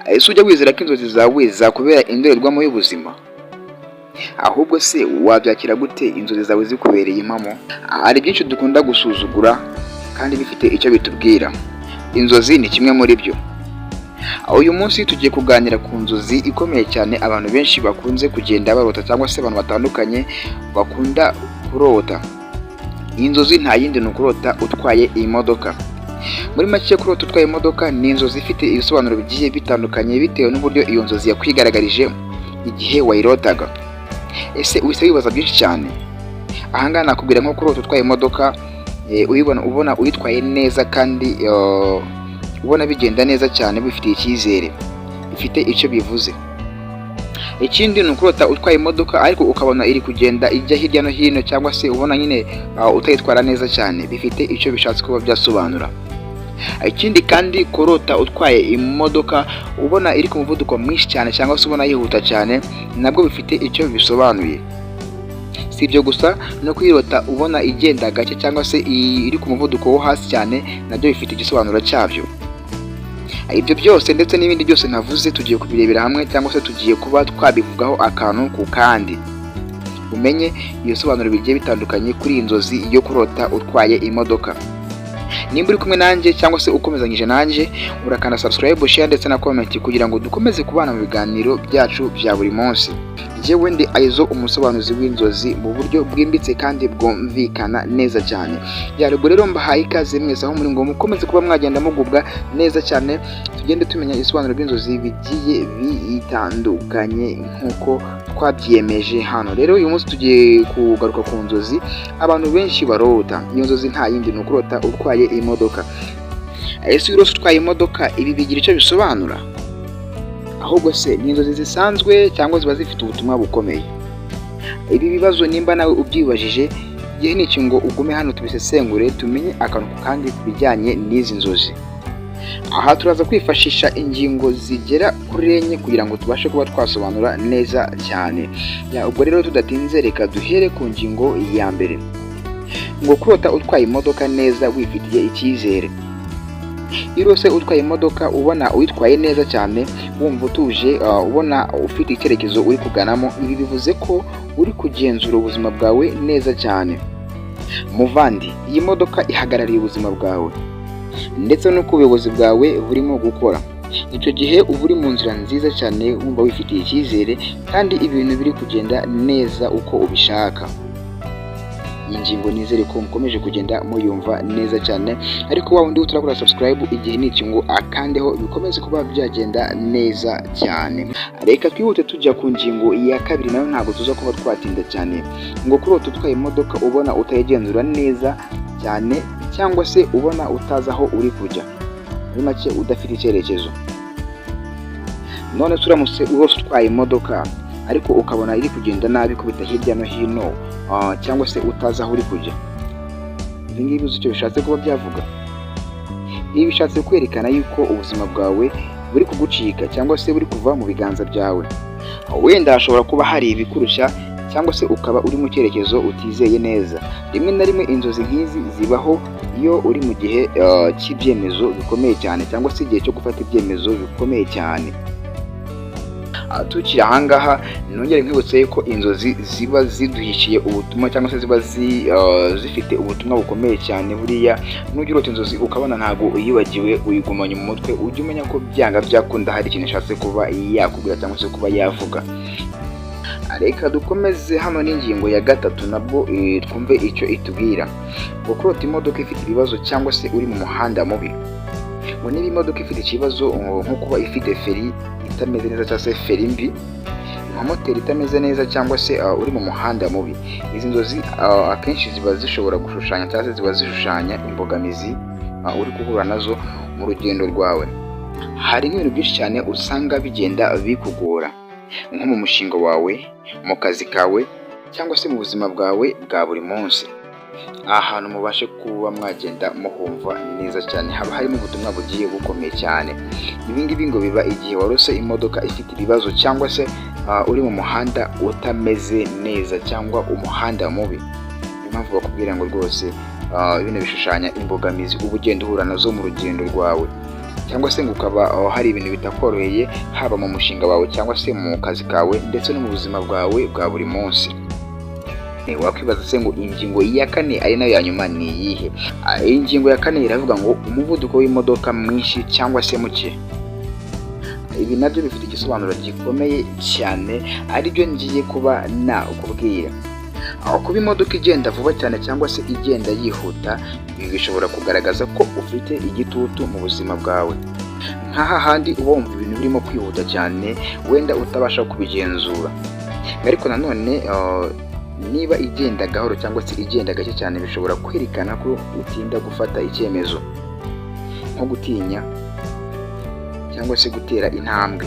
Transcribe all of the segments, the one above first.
ese ujya wizera ko inzozi zawe zakubera indorerwamo y'ubuzima? Ahubwo se wabyakira gute inzozi zawe zikubereye impamo? Hari byinshi dukunda gusuzugura kandi bifite icyo bitubwira. Inzozi ni kimwe muri byo. Uyu munsi tugiye kuganira ku nzozi ikomeye cyane abantu benshi bakunze kugenda barota, cyangwa se abantu batandukanye bakunda kurota. Iyi nzozi nta yindi ni ukurota utwaye iyi modoka. Muri make, kurota utwaye imodoka ni inzozi ifite ibisobanuro bigiye bitandukanye bitewe n'uburyo iyo nzozi yakwigaragaje igihe wayirotaga. Ese uhise wibaza byinshi cyane? Ahangaha nakubwira nko kurota utwaye imodoka, ubona uyitwaye neza kandi ubona bigenda neza cyane, bifitiye icyizere, bifite icyo bivuze. Ikindi ni ukurota utwaye imodoka ariko ukabona iri kugenda ijya hirya no hino, cyangwa se ubona nyine utayitwara neza cyane, bifite icyo bishatse kuba byasobanura. Ikindi kandi, kurota utwaye imodoka ubona iri ku muvuduko mwinshi cyane, cyangwa se ubona yihuta cyane, nabwo bifite icyo bisobanuye. Si ibyo gusa, no kuyirota ubona igenda gake cyangwa se iri ku muvuduko wo hasi cyane, nabyo bifite igisobanuro cyabyo. Ibyo byose ndetse n'ibindi byose navuze tugiye kubirebera hamwe, cyangwa se tugiye kuba twabivugaho akantu ku kandi, umenye ibisobanuro bigiye bitandukanye kuri iyi nzozi yo kurota utwaye imodoka. Nimba uri kumwe nanjye cyangwa se ukomezanyije nanjye, urakanda subscribe, share ndetse na comment kugira ngo dukomeze kubana mu biganiro byacu bya buri munsi. Njyewe ndi Aizo, umusobanuzi w'inzozi mu buryo bwimbitse kandi bwumvikana neza cyane. Yarubwo rero mbahaye ikaze mwese aho muri ngo mukomeze kuba mwagenda mugubwa neza cyane, tugende tumenya ibisobanuro by'inzozi bigiye bitandukanye nk'uko twabyiyemeje hano. Rero uyu munsi tugiye kugaruka ku nzozi abantu benshi barota. Iyo nzozi nta yindi ni ukurota utwaye imodoka. Ese urose utwaye imodoka, ibi bigira icyo bisobanura? Ahubwo se ni inzozi zisanzwe cyangwa ziba zifite ubutumwa bukomeye? Ibi bibazo nimba nawe ubyibajije, igihe ni iki ngo ugume hano tubisesengure, tumenye akantu kandi ku bijyanye n'izi nzozi. Aha turaza kwifashisha ingingo zigera kuri 4 kugira ngo tubashe kuba twasobanura neza cyane. Ubwo rero tudatinze, reka duhere ku ngingo ya mbere, ngo kurota utwaye imodoka neza wifitiye icyizere. Irose utwaye imodoka ubona uyitwaye neza cyane, wumva utuje, ubona ufite icyerekezo uri kuganamo, ibi bivuze ko uri kugenzura ubuzima bwawe neza cyane. Muvandi, iyi modoka ihagarariye ubuzima bwawe ndetse n'uko ubuyobozi bwawe burimo gukora. Icyo gihe uba uri mu nzira nziza cyane, wumva wifitiye icyizere kandi ibintu biri kugenda neza uko ubishaka. Iyi ngingo nizere ko mukomeje kugenda muyumva neza cyane, ariko wa wundi utarakora subscribe, igihe ni iki ngo akandeho bikomeze kuba byagenda neza cyane. Reka twihute tujya ku ngingo ya kabiri, nayo ntabwo tuza kuba twatinda cyane. Ngo kurota utwaye imodoka ubona utayigenzura neza cyane, cyangwa se ubona utazi aho uri kujya, muri make udafite icyerekezo. None turamutse urose utwaye imodoka ariko ukabona iri kugenda nabi, kubita hirya no hino, cyangwa se utazi aho uri kujya, ibi ngibi uzi icyo bishatse kuba byavuga? Ibi bishatse kwerekana yuko ubuzima bwawe buri kugucika, cyangwa se buri kuva mu biganza byawe. Wenda hashobora kuba hari ibikurusha, cyangwa se ukaba uri mu cyerekezo utizeye neza. Rimwe na rimwe inzozi nk'izi zibaho iyo uri mu gihe cy'ibyemezo bikomeye cyane, cyangwa se igihe cyo gufata ibyemezo bikomeye cyane. Tukiri ahangaha, nongere nkwibutse ko inzozi ziba ziduhishiye ubutumwa, cyangwa se ziba zifite ubutumwa bukomeye cyane. Buriya nujya urota inzozi ukabona ntabwo uyibagiwe, uyigumanye mu mutwe, ujye umenya ko byanga byakunda hari ikintu ashatse kuba yakubwira cyangwa se kuba yavuga. Reka dukomeze hano n'ingingo ya gatatu, nabwo twumve icyo itubwira. Ngo kurota imodoka ifite ibibazo, cyangwa se uri mu muhanda mubi. Ngo niba imodoka ifite ikibazo nko kuba ifite feri itameze neza, cyangwa se feri mbi, nka moteri itameze neza, cyangwa se uri mu muhanda mubi, izi nzozi akenshi ziba zishobora gushushanya, cyangwa se ziba zishushanya imbogamizi uri guhura nazo mu rugendo rwawe. Hari n'ibintu byinshi cyane usanga bigenda bikugora, nko mu mushinga wawe, mu kazi kawe, cyangwa se mu buzima bwawe bwa buri munsi. Ahantu mubashe kuba mwagenda muhumva neza cyane, haba harimo ubutumwa bugiye bukomeye cyane. Ibi ngibi ngo biba igihe warose imodoka ifite ibibazo, cyangwa se uri mu muhanda utameze neza, cyangwa umuhanda mubi. Niyo mpamvu bakubwira ngo rwose bino bishushanya imbogamizi uba ugenda uhura nazo mu rugendo rwawe. cyangwa se ngo ukaba hari ibintu bitakoroheye haba mu mushinga wawe cyangwa se mu kazi kawe ndetse no mu buzima bwawe bwa buri munsi. Wakwibaza se ngo ingingo ya kane ari nayo ya nyuma ni iyihe? Iyi ngingo ya kane iravuga ngo umuvuduko w'imodoka mwinshi cyangwa se muke. Ibi nabyo bifite igisobanuro gikomeye cyane aribyo ngiye kuba nakubwira. Kuba imodoka igenda vuba cyane cyangwa se igenda yihuta, ibi bishobora kugaragaza ko ufite igitutu mu buzima bwawe. Nk'aha handi uba wumva ibintu birimo kwihuta cyane wenda utabasha kubigenzura. Ariko nanone niba igenda gahoro cyangwa se igenda gake cyane bishobora kwerekana ko utinda gufata icyemezo, nko gutinya cyangwa se gutera intambwe.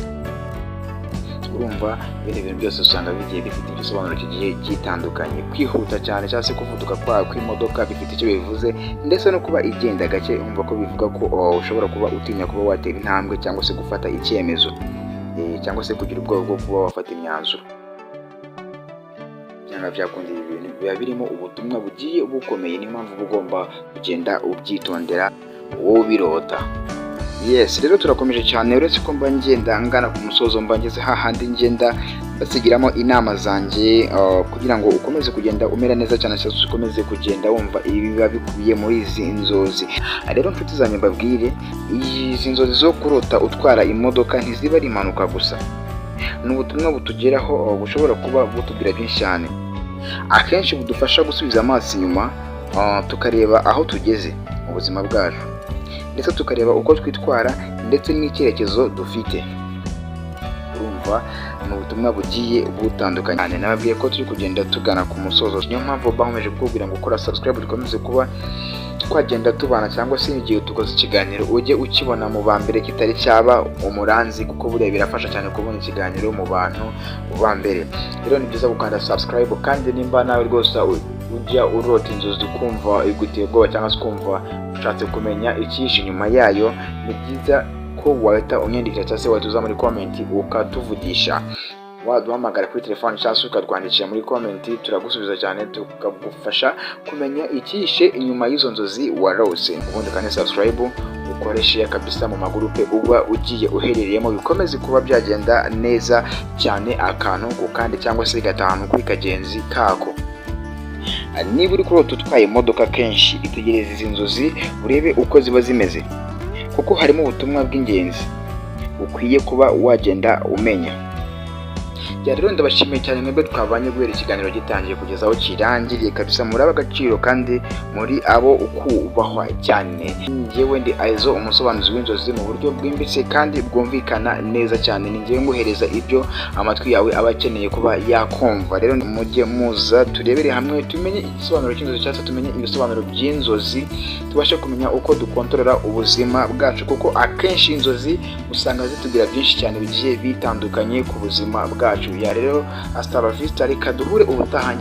Urumva bene ibintu byose usanga bigiye bifite igisobanuro kigiye gitandukanye. Kwihuta cyane cyangwa se kuvuduka kw'imodoka bifite icyo bivuze, ndetse no kuba igenda gake umva ko bivuga ko ushobora kuba utinya kuba watera intambwe cyangwa se gufata icyemezo, cyangwa se kugira ubwoba bwo kuba wafata imyanzuro. Byanga byakunda ibi bintu biba birimo ubutumwa bugiye bukomeye, niyo mpamvu uba ugomba kugenda ubyitondera wowe ubirota. Yes, rero turakomeje cyane, uretse ko mba ngenda ngana ku musozo, mba ngeze hahandi ngenda basigiramo inama zanjye kugira ngo ukomeze kugenda umera neza cyane cyangwa ukomeze kugenda wumva ibiba bikubiye muri izi nzozi. Rero nshuti zanjye mbabwire, izi nzozi zo kurota utwara imodoka ntiziba ari impanuka gusa, ni ubutumwa butugeraho bushobora kuba butubwira byinshi cyane. Akenshi budufasha gusubiza amaso inyuma tukareba aho tugeze mu buzima bwacu, ndetse tukareba uko twitwara ndetse n'icyerekezo dufite. Urumva ni ubutumwa bugiye butandukanye. Nababwiye ko turi kugenda tugana ku musozo, niyo mpamvu bakomeje kukubwira ngo ukora subscribe dukomeze kuba twagenda tubana, cyangwa se igihe tukoze ikiganiro ujye ukibona mu ba mbere kitari cyaba umuranzi, kuko buriya birafasha cyane kubona ikiganiro mu bantu ba mbere. Rero ni byiza gukanda subscribe, kandi nimba nawe rwose ujya urota inzozi ukumva iguteye ubwoba cyangwa se ukumva ushatse kumenya ikihishe inyuma yayo, ni byiza ko wahita unyandikira cyangwa se wahita uza muri comment ukatuvugisha. Waduhamagara kuri telefone cyangwa se ukatwandikira muri comment, turagusubiza cyane tukagufasha kumenya ikihishe inyuma y'izo nzozi warose. Ubundi kandi subscribe ukoreshe kabisa mu magurupe uba ugiye uherereyemo, bikomeze kuba byagenda neza cyane akantu ku kandi cyangwa se gatanu kuri kagenzi kako. Niba uri kurota utwaye imodoka kenshi, itegereze izi nzozi urebe uko ziba zimeze, kuko harimo ubutumwa bw'ingenzi ukwiye kuba wagenda umenya. Rero ndabashimiye cyane mwebwe twabanye guhera ikiganiro gitangiye kugeza aho kirangiriye kabisa. Muri ab'agaciro kandi muri abo ukubahwa cyane. Njyewe ndi Aizo, umusobanuzi w'inzozi mu buryo bwimbitse kandi bwumvikana neza cyane. Ni njyewe nguhereza ibyo amatwi yawe aba akeneye kuba yakumva. Rero mujye muza turebere hamwe, tumenye igisobanuro cy'inzozi cyangwa se tumenye ibisobanuro by'inzozi, tubashe kumenya uko dukontorora ubuzima bwacu, kuko akenshi inzozi usanga zitugira byinshi cyane bigiye bitandukanye ku buzima bwacu. Rero hasta la vista, reka duhure ubutaha.